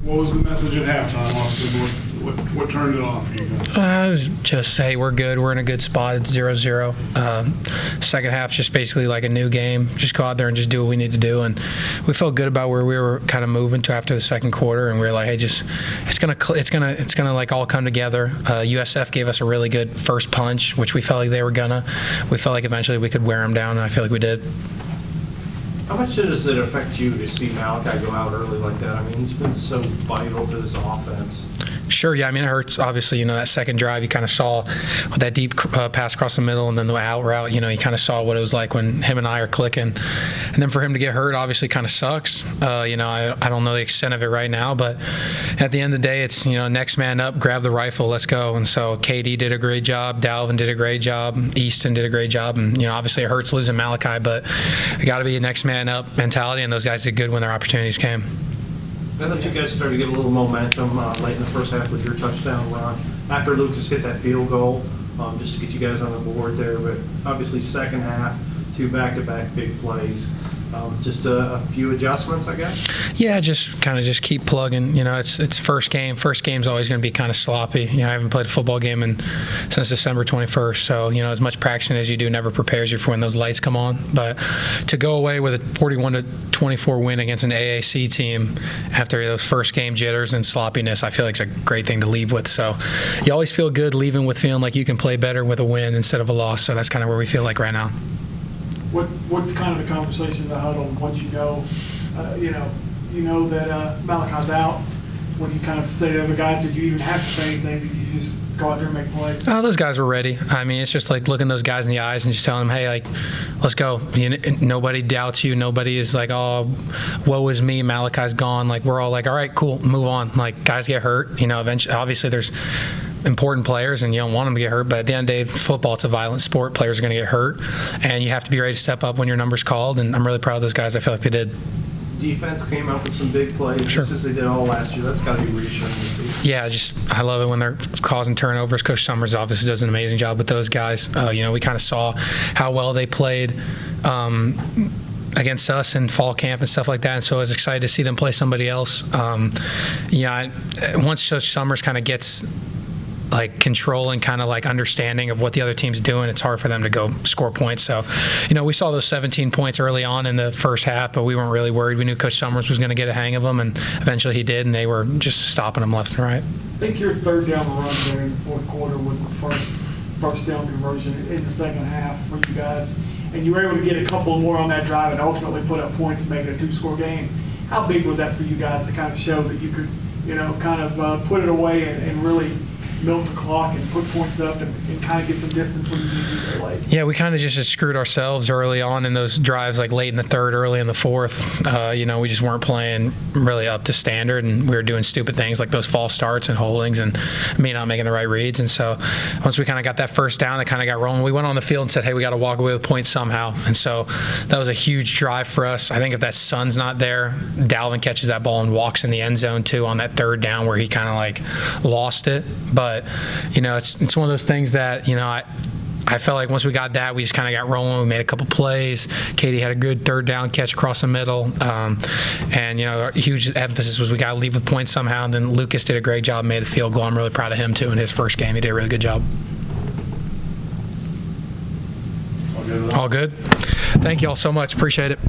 What was the message at halftime, Austin? What turned it on for you guys? Just say we're good. We're in a good spot. It's 0-0. Second half's just basically like a new game. Just go out there and just do what we need to do. And we felt good about where we were kind of moving to after the second quarter. And we were like, hey, just it's gonna like all come together. USF gave us a really good first punch, which we felt like they were gonna. We felt like eventually we could wear them down, and I feel like we did. How much does it affect you to see Malachi go out early like that? I mean, he's been so vital to this offense. Sure, yeah. I mean, it hurts. Obviously, that second drive, you kind of saw with that deep pass across the middle and then the out route, you kind of saw what it was like when him and I are clicking. And then for him to get hurt, obviously kind of sucks. I don't know the extent of it right now, but at the end of the day, it's, next man up, grab the rifle, let's go. And so KD did a great job. Dalvin did a great job. Easton did a great job. And, obviously it hurts losing Malachi, but it got to be a next man up mentality, and those guys did good when their opportunities came. I thought you guys started to get a little momentum late in the first half with your touchdown run after Lucas hit that field goal, just to get you guys on the board there. But obviously second half, 2 back-to-back big plays. Just a few adjustments, I guess? Yeah, just keep plugging. It's first game. First game's always going to be kind of sloppy. I haven't played a football game since December 21st. So, as much practicing as you do never prepares you for when those lights come on. But to go away with a 41-24 win against an AAC team after those first game jitters and sloppiness, I feel like it's a great thing to leave with. So you always feel good leaving with feeling like you can play better with a win instead of a loss. So that's kind of where we feel like right now. What's kind of the conversation in the huddle once you know that Malachi's out? When you kind of say to the other guys, did you even have to say anything? Did you just go out there and make plays? Oh, those guys were ready. I mean, it's just like looking those guys in the eyes and just telling them, hey, like, let's go. Nobody doubts you. Nobody is like, oh, woe is me, Malachi's gone. Like, we're all like, all right, cool, move on. Like, guys get hurt. Eventually, obviously, there's important players and you don't want them to get hurt, but at the end of the day, football, it's a violent sport. Players are going to get hurt, and you have to be ready to step up when your number's called, and I'm really proud of those guys. I feel like they did. Defense came up with some big plays, sure, just as they did all last year. That's got to be reassuring to see. Yeah, I love it when they're causing turnovers. Coach Summers obviously does an amazing job with those guys. We kind of saw how well they played against us in fall camp and stuff like that, and so I was excited to see them play somebody else. Once Coach Summers kind of gets like control and kind of like understanding of what the other team's doing, it's hard for them to go score points. So, we saw those 17 points early on in the first half, but we weren't really worried. We knew Coach Summers was going to get a hang of them, and eventually he did, and they were just stopping them left and right. I think your third down run there in the fourth quarter was the first down conversion in the second half for you guys, and you were able to get a couple more on that drive and ultimately put up points and make it a 2-score game. How big was that for you guys to kind of show that you could, kind of put it away and really milk the clock and put points up and kind of get some distance when you need to there late? Yeah, we kind of just screwed ourselves early on in those drives, like late in the third, early in the fourth. We just weren't playing really up to standard, and we were doing stupid things like those false starts and holdings and me not making the right reads. And so once we kind of got that first down, that kind of got rolling. We went on the field and said, hey, we got to walk away with points somehow. And so that was a huge drive for us. I think if that sun's not there, Dalvin catches that ball and walks in the end zone too on that third down where he kind of like lost it. But it's one of those things that I felt like once we got that, we just kind of got rolling. We made a couple plays. Katie had a good third down catch across the middle, and our huge emphasis was we got to leave with points somehow. And then Lucas did a great job, made the field goal. I'm really proud of him too in his first game. He did a really good job. All good. Thank you all so much. Appreciate it.